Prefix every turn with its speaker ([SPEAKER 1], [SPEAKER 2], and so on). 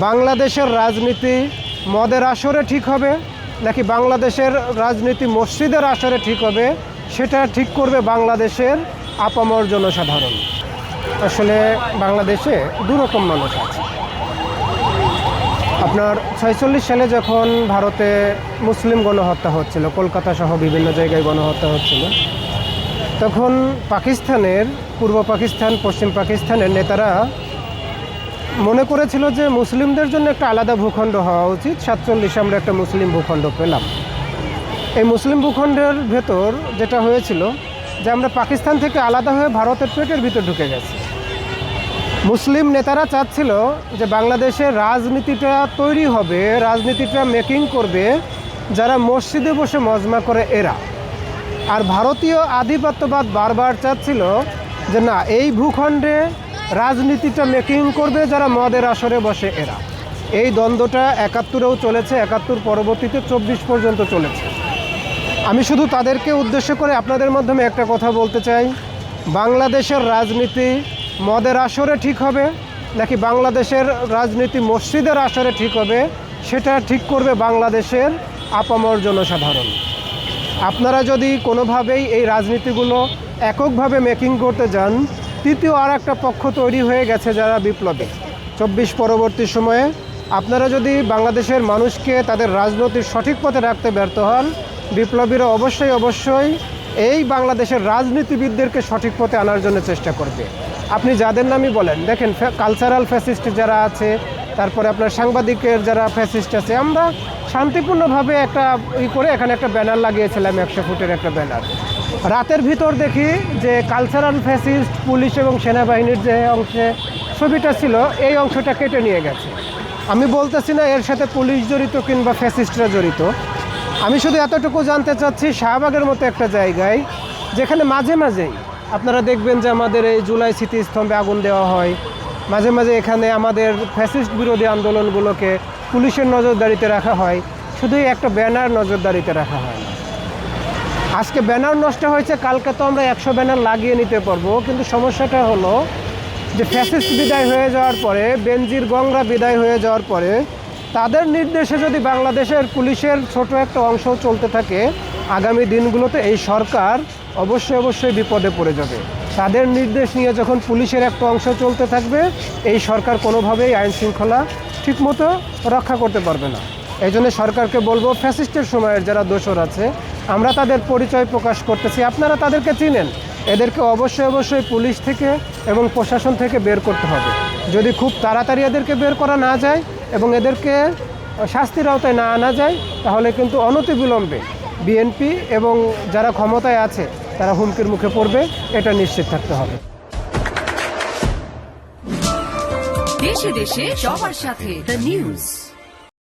[SPEAKER 1] বাংলাদেশের রাজনীতি মদের আসরে ঠিক হবে নাকি বাংলাদেশের রাজনীতি মসজিদের আসরে ঠিক হবে, সেটা ঠিক করবে বাংলাদেশের আপামর জনসাধারণ। আসলে বাংলাদেশে দুরকম মানুষ আছে। আপনার 46 সালে যখন ভারতে মুসলিম গণহত্যা হচ্ছিল, কলকাতা সহ বিভিন্ন জায়গায় গণহত্যা হচ্ছিল, তখন পাকিস্তানের, পূর্ব পাকিস্তান, পশ্চিম পাকিস্তানের নেতারা মনে করেছিল যে মুসলিমদের জন্য একটা আলাদা ভূখণ্ড হওয়া উচিত। 47 আমরা একটা মুসলিম ভূখণ্ড পেলাম। এই মুসলিম ভূখণ্ডের ভেতর যেটা হয়েছিল যে আমরা পাকিস্তান থেকে আলাদা হয়ে ভারতের পেটের ভিতর ঢুকে গেছি। মুসলিম নেতারা চাচ্ছিল যে বাংলাদেশের রাজনীতিটা তৈরি হবে, রাজনীতিটা মেকিং করবে যারা মসজিদে বসে মজমা করে এরা। আর ভারতীয় আধিপত্যবাদ বারবার চাচ্ছিল যে না, এই ভূখণ্ডে রাজনীতিটা মেকিং করবে যারা মদের আসরে বসে এরা। এই দ্বন্দ্বটা 71-এও চলেছে, 71 পরবর্তীতে 24 পর্যন্ত চলেছে। আমি শুধু তাদেরকে উদ্দেশ্য করে আপনাদের মাধ্যমে একটা কথা বলতে চাই, বাংলাদেশের রাজনীতি মদের আসরে ঠিক হবে নাকি বাংলাদেশের রাজনীতি মসজিদের আসরে ঠিক হবে, সেটা ঠিক করবে বাংলাদেশের আপামর জনসাধারণ। আপনারা যদি কোনোভাবেই এই রাজনীতিগুলো এককভাবে মেকিং করতে যান, তৃতীয় আর একটা পক্ষ তৈরি হয়ে গেছে যারা বিপ্লবী। 24 পরবর্তী সময়ে আপনারা যদি বাংলাদেশের মানুষকে তাদের রাজনৈতিক সঠিক পথে রাখতে ব্যর্থ হন, বিপ্লবীরা অবশ্যই এই বাংলাদেশের রাজনীতিবিদদেরকে সঠিক পথে আনার জন্য চেষ্টা করবে। আপনি যাদের নামই বলেন, দেখেন কালচারাল ফ্যাসিস্ট যারা আছে, তারপরে আপনার সাংবাদিকের যারা ফ্যাসিস্ট আছে, আমরা শান্তিপূর্ণভাবে একটা করে এখানে একটা ব্যানার লাগিয়েছিলাম, 100 ফুটের একটা ব্যানার। রাতের ভিতর দেখি যে কালচারাল ফ্যাসিস্ট পুলিশ এবং সেনাবাহিনীর যে অংশে ছবিটা ছিল, এই অংশটা কেটে নিয়ে গেছে। আমি বলতেছি না এর সাথে পুলিশ জড়িত কিংবা ফ্যাসিস্টরা জড়িত, আমি শুধু এতটুকু জানতে চাচ্ছি, শাহবাগের মতো একটা জায়গায় যেখানে মাঝে মাঝেই আপনারা দেখবেন যে আমাদের এই জুলাই স্মৃতিস্তম্ভে আগুন দেওয়া হয়, মাঝে মাঝে এখানে আমাদের ফ্যাসিস্ট বিরোধী আন্দোলনগুলোকে পুলিশের নজরদারিতে রাখা হয়, শুধুই একটা ব্যানার নজরদারিতে রাখা হয় না। আজকে ব্যানার নষ্ট হয়েছে, কালকে তো আমরা 100 ব্যানার লাগিয়ে নিতে পারবো, কিন্তু সমস্যাটা হলো যে ফ্যাসিস্ট বিদায় হয়ে যাওয়ার পরে, বেনজির গংরা বিদায় হয়ে যাওয়ার পরে তাদের নির্দেশে যদি বাংলাদেশের পুলিশের ছোট একটা অংশ চলতে থাকে, আগামী দিনগুলোতে এই সরকার অবশ্যই বিপদে পড়ে যাবে। তাদের নির্দেশ নিয়ে যখন পুলিশের একটা অংশ চলতে থাকবে, এই সরকার কোনোভাবেই আইন শৃঙ্খলা ঠিকমতো রক্ষা করতে পারবে না। এই জন্য সরকারকে বলবো, ফ্যাসিস্টের সময়ের যারা দোসর আছে, আমরা তাদের পরিচয় প্রকাশ করতেছি, আপনারা তাদেরকে চিনেন, এদেরকে অবশ্যই পুলিশ থেকে এবং প্রশাসন থেকে বের করতে হবে। যদি খুব তাড়াতাড়ি এদেরকে বের করা না যায় এবং এদেরকে শাস্তির আওতায় না আনা যায়, তাহলে কিন্তু অনতিবিলম্বে বিএনপি এবং যারা ক্ষমতায় আছে তারা হুমকির মুখে পড়বে, এটা নিশ্চিত থাকতে হবে।
[SPEAKER 2] দেশে দেশে সবার সাথে দ্য নিউজ।